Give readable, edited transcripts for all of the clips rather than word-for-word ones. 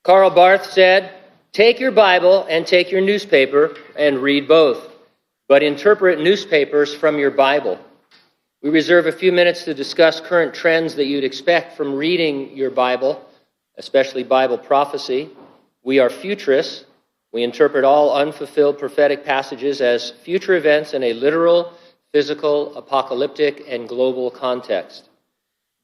Karl Barth said, "Take your Bible and take your newspaper and read both, but interpret newspapers from your Bible." We reserve a few minutes to discuss current trends that you'd expect from reading your Bible, especially Bible prophecy. We are futurists. We interpret all unfulfilled prophetic passages as future events in a literal, physical, apocalyptic, and global context.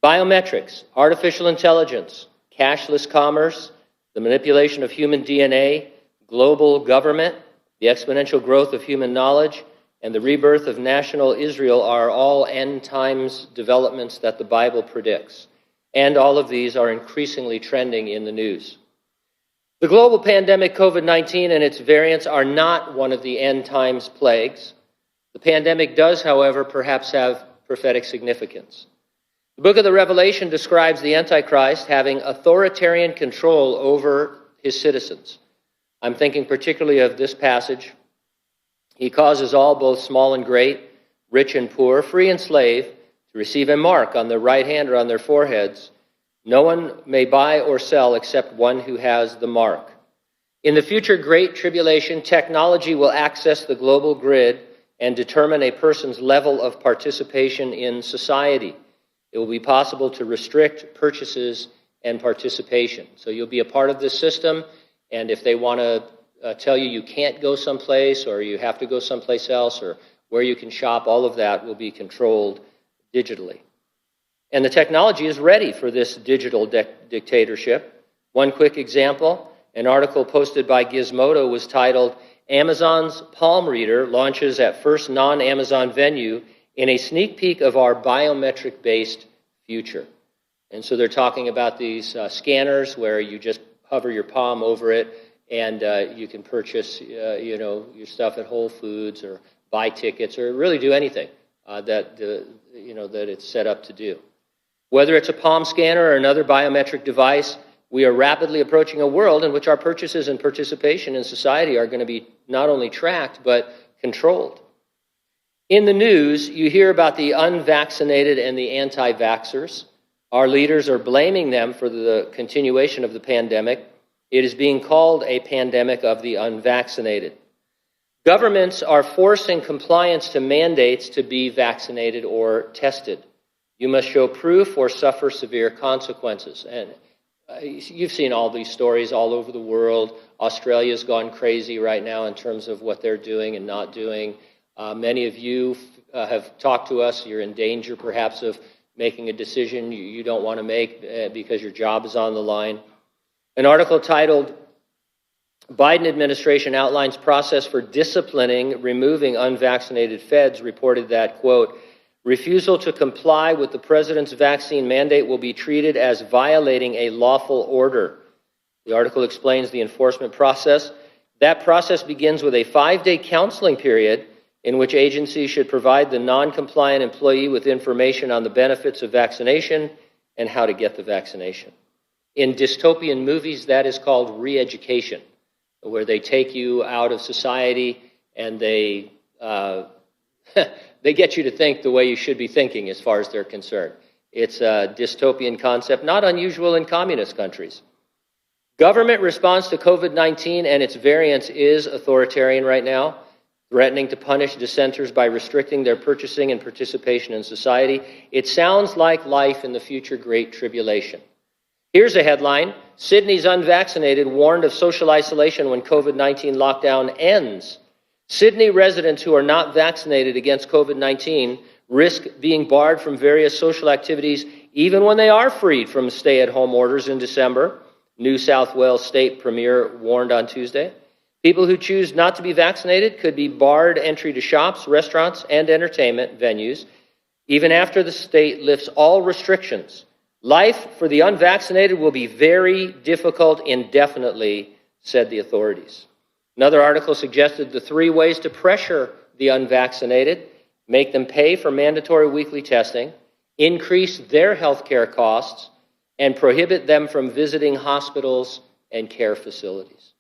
Biometrics, artificial intelligence, cashless commerce, the manipulation of human DNA, global government, the exponential growth of human knowledge, and the rebirth of national Israel are all end times developments that the Bible predicts. And all of these are increasingly trending in the news. The global pandemic COVID-19 and its variants are not one of the end times plagues. The pandemic does, however, perhaps have prophetic significance. The book of the Revelation describes the Antichrist having authoritarian control over his citizens. I'm thinking particularly of this passage. He causes all, both small and great, rich and poor, free and slave, to receive a mark on their right hand or on their foreheads. No one may buy or sell except one who has the mark. In the future Great Tribulation, technology will access the global grid and determine a person's level of participation in society. It will be possible to restrict purchases and participation. So you'll be a part of this system, and if they want to tell you you can't go someplace or you have to go someplace else or where you can shop, all of that will be controlled digitally. And the technology is ready for this digital dictatorship. One quick example, an article posted by Gizmodo was titled, "Amazon's Palm Reader launches at first non-Amazon venue in a sneak peek of our biometric-based future." And so they're talking about these scanners where you just hover your palm over it and you can purchase your stuff at Whole Foods or buy tickets or really do anything that it's set up to do. Whether it's a palm scanner or another biometric device, we are rapidly approaching a world in which our purchases and participation in society are going to be not only tracked, but controlled. In the news, you hear about the unvaccinated and the anti-vaxxers. Our leaders are blaming them for the continuation of the pandemic. It is being called a pandemic of the unvaccinated. Governments are forcing compliance to mandates to be vaccinated or tested. You must show proof or suffer severe consequences. And you've seen all these stories all over the world. Australia's gone crazy right now in terms of what they're doing and not doing. Many of you have talked to us. You're in danger perhaps of making a decision you don't want to make because your job is on the line. An article titled, "Biden Administration Outlines Process for Disciplining Removing Unvaccinated Feds," reported that, quote, "Refusal to comply with the president's vaccine mandate will be treated as violating a lawful order." The article explains the enforcement process. That process begins with a 5-day counseling period in which agencies should provide the non-compliant employee with information on the benefits of vaccination and how to get the vaccination. In dystopian movies, that is called re-education, where they take you out of society and they get you to think the way you should be thinking as far as they're concerned. It's a dystopian concept, not unusual in communist countries. Government response to COVID-19 and its variants is authoritarian right now, threatening to punish dissenters by restricting their purchasing and participation in society. It sounds like life in the future Great Tribulation. Here's a headline: Sydney's unvaccinated warned of social isolation when COVID-19 lockdown ends. Sydney residents who are not vaccinated against COVID-19 risk being barred from various social activities even when they are freed from stay-at-home orders in December, New South Wales State Premier warned on Tuesday. People who choose not to be vaccinated could be barred entry to shops, restaurants, and entertainment venues, even after the state lifts all restrictions. Life for the unvaccinated will be very difficult indefinitely, said the authorities. Another article suggested the 3 ways to pressure the unvaccinated: make them pay for mandatory weekly testing, increase their health care costs, and prohibit them from visiting hospitals and care facilities.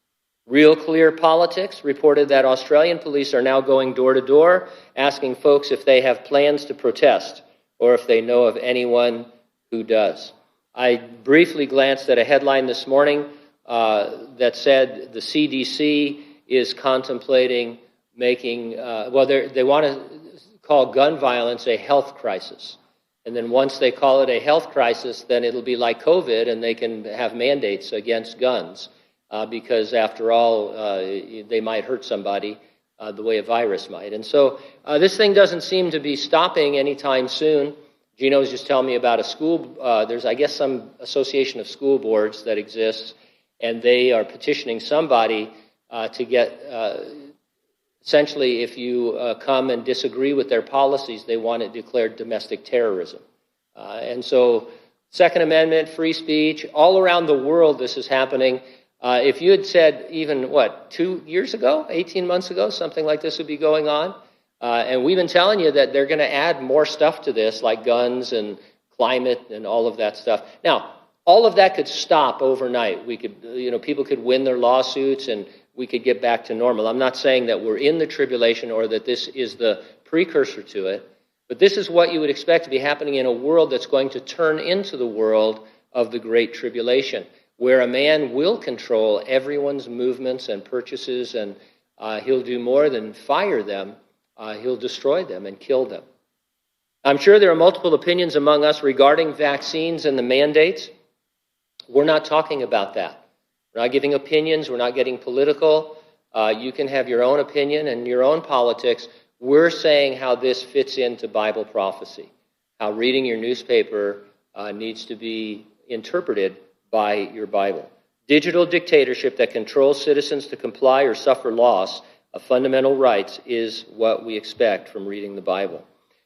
Real Clear Politics reported that Australian police are now going door to door, asking folks if they have plans to protest or if they know of anyone who does. I briefly glanced at a headline this morning. that said the CDC is contemplating making, they want to call gun violence a health crisis. And then once they call it a health crisis, then it'll be like COVID, and they can have mandates against guns because, after all, they might hurt somebody the way a virus might. And so this thing doesn't seem to be stopping anytime soon. Gino was just telling me about a school, there's, I guess, some association of school boards that exists, and they are petitioning somebody to get, essentially, if you come and disagree with their policies, they want it declared domestic terrorism. And so, Second Amendment, free speech, all around the world this is happening. If you had said even, 2 years ago, 18 months ago, something like this would be going on, and we've been telling you that they're going to add more stuff to this, like guns and climate and all of that stuff. Now, all of that could stop overnight. We could, people could win their lawsuits and we could get back to normal. I'm not saying that we're in the tribulation or that this is the precursor to it, but this is what you would expect to be happening in a world that's going to turn into the world of the Great Tribulation, where a man will control everyone's movements and purchases, and he'll do more than fire them. He'll destroy them and kill them. I'm sure there are multiple opinions among us regarding vaccines and the mandates. We're not talking about that. We're not giving opinions. We're not getting political. You can have your own opinion and your own politics. We're saying how this fits into Bible prophecy, how reading your newspaper needs to be interpreted by your Bible. Digital dictatorship that controls citizens to comply or suffer loss of fundamental rights is what we expect from reading the Bible.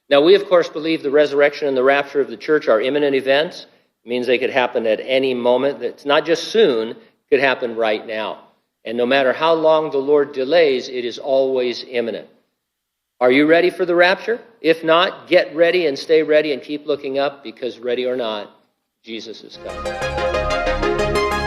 Now, we, of course, believe the resurrection and the rapture of the church are imminent events. It means they could happen at any moment. It's not just soon, it could happen right now. And no matter how long the Lord delays, it is always imminent. Are you ready for the rapture? If not, get ready and stay ready and keep looking up, because ready or not, Jesus is coming.